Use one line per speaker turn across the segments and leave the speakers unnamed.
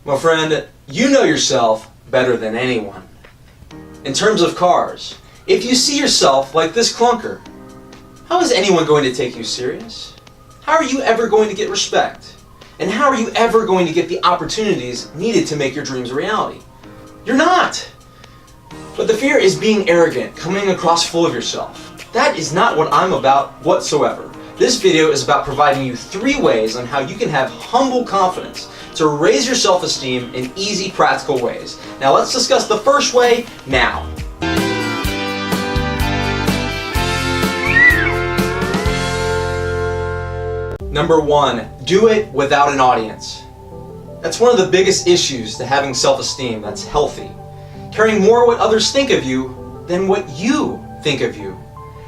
My friend, you know yourself better than anyone. In terms of cars, if you see yourself like this clunker, how is anyone going to take you serious? How are you ever going to get respect? And how are you ever going to get the opportunities needed to make your dreams a reality? You're not. But the fear is being arrogant, coming across full of yourself. That is not what I'm about whatsoever. This video is about providing you 3 ways on how you can have humble confidence to raise your self-esteem in easy, practical ways. Now let's discuss the first way now. Number 1, do it without an audience. That's one of the biggest issues to having self-esteem that's healthy. Caring more what others think of you than what you think of you.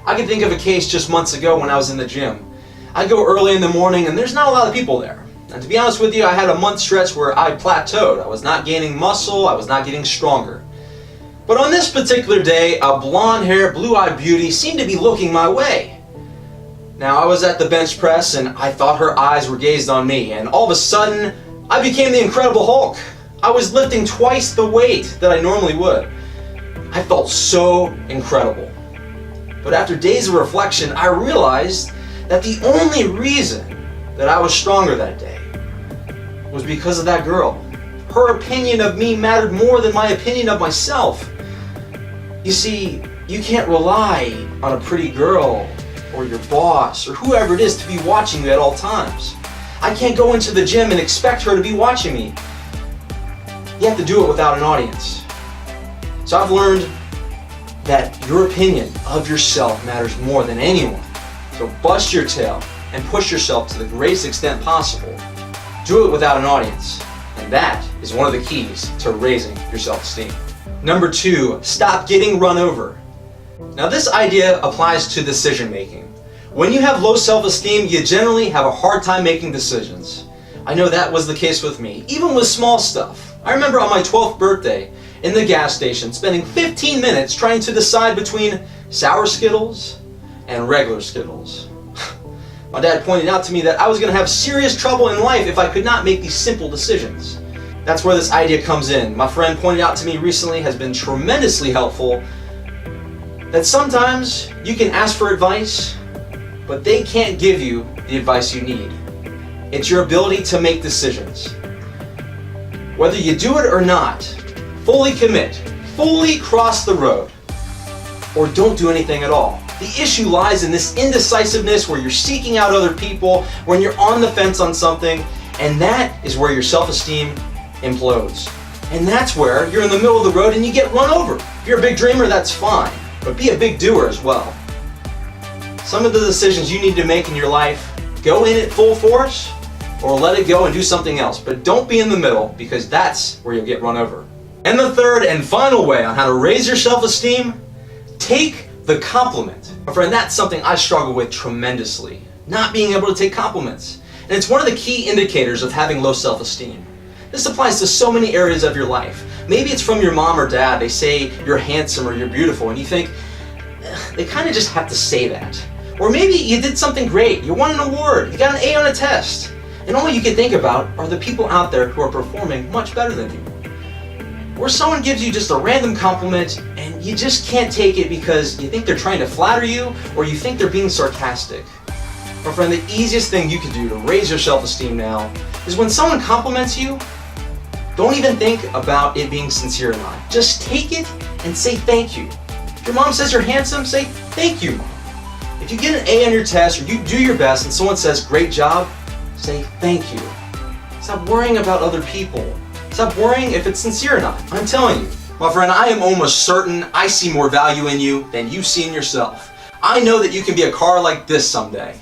I can think of a case just months ago when I was in the gym. I go early in the morning and there's not a lot of people there. And to be honest with you, I had a month stretch where I plateaued. I was not gaining muscle, I was not getting stronger. But on this particular day, a blonde-haired, blue-eyed beauty seemed to be looking my way. Now, I was at the bench press and I thought her eyes were gazed on me, and all of a sudden, I became the Incredible Hulk. I was lifting twice the weight that I normally would. I felt so incredible. But after days of reflection, I realized that the only reason that I was stronger that day was because of that girl. Her opinion of me mattered more than my opinion of myself. You see, you can't rely on a pretty girl or your boss or whoever it is to be watching you at all times. I can't go into the gym and expect her to be watching me. You have to do it without an audience. So I've learned that your opinion of yourself matters more than anyone. So bust your tail and push yourself to the greatest extent possible. Do it without an audience. And that is one of the keys to raising your self-esteem. Number 2, stop getting run over. Now this idea applies to decision making. When you have low self-esteem, you generally have a hard time making decisions. I know that was the case with me, even with small stuff. I remember on my 12th birthday in the gas station spending 15 minutes trying to decide between sour Skittles and regular Skittles. My dad pointed out to me that I was going to have serious trouble in life if I could not make these simple decisions. That's where this idea comes in. My friend pointed out to me recently, has been tremendously helpful, that sometimes you can ask for advice, but they can't give you the advice you need. It's your ability to make decisions. Whether you do it or not, fully commit, fully cross the road, or don't do anything at all. The issue lies in this indecisiveness where you're seeking out other people, when you're on the fence on something, and that is where your self-esteem implodes. And that's where you're in the middle of the road and you get run over. If you're a big dreamer, that's fine, but be a big doer as well. Some of the decisions you need to make in your life, go in it full force, or let it go and do something else. But don't be in the middle, because that's where you'll get run over. And the third and final way on how to raise your self-esteem, take the compliment. My friend, that's something I struggle with tremendously. Not being able to take compliments. And it's one of the key indicators of having low self-esteem. This applies to so many areas of your life. Maybe it's from your mom or dad. They say you're handsome or you're beautiful, and you think, they kind of just have to say that. Or maybe you did something great. You won an award. You got an A on a test. And all you can think about are the people out there who are performing much better than you. Or someone gives you just a random compliment and you just can't take it because you think they're trying to flatter you, or you think they're being sarcastic. My friend, the easiest thing you can do to raise your self-esteem now is when someone compliments you, don't even think about it being sincere or not. Just take it and say thank you. If your mom says you're handsome, say thank you, Mom. If you get an A on your test or you do your best and someone says great job, say thank you. Stop worrying about other people. Stop worrying if it's sincere or not. I'm telling you, my friend, I am almost certain I see more value in you than you see in yourself. I know that you can be a car like this someday.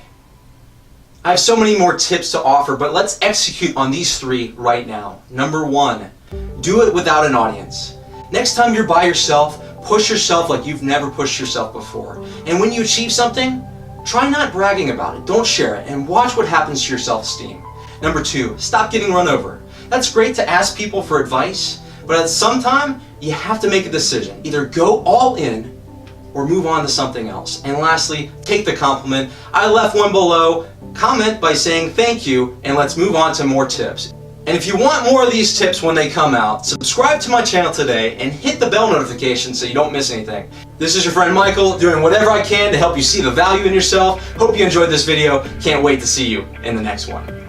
I have so many more tips to offer, but let's execute on these 3 right now. Number 1, do it without an audience. Next time you're by yourself, push yourself like you've never pushed yourself before. And when you achieve something, try not bragging about it. Don't share it, and watch what happens to your self-esteem. Number 2, stop getting run over. That's great to ask people for advice, but at some time, you have to make a decision. Either go all in or move on to something else. And lastly, take the compliment. I left one below. Comment by saying thank you, and let's move on to more tips. And if you want more of these tips when they come out, subscribe to my channel today and hit the bell notification so you don't miss anything. This is your friend Michael, doing whatever I can to help you see the value in yourself. Hope you enjoyed this video. Can't wait to see you in the next one.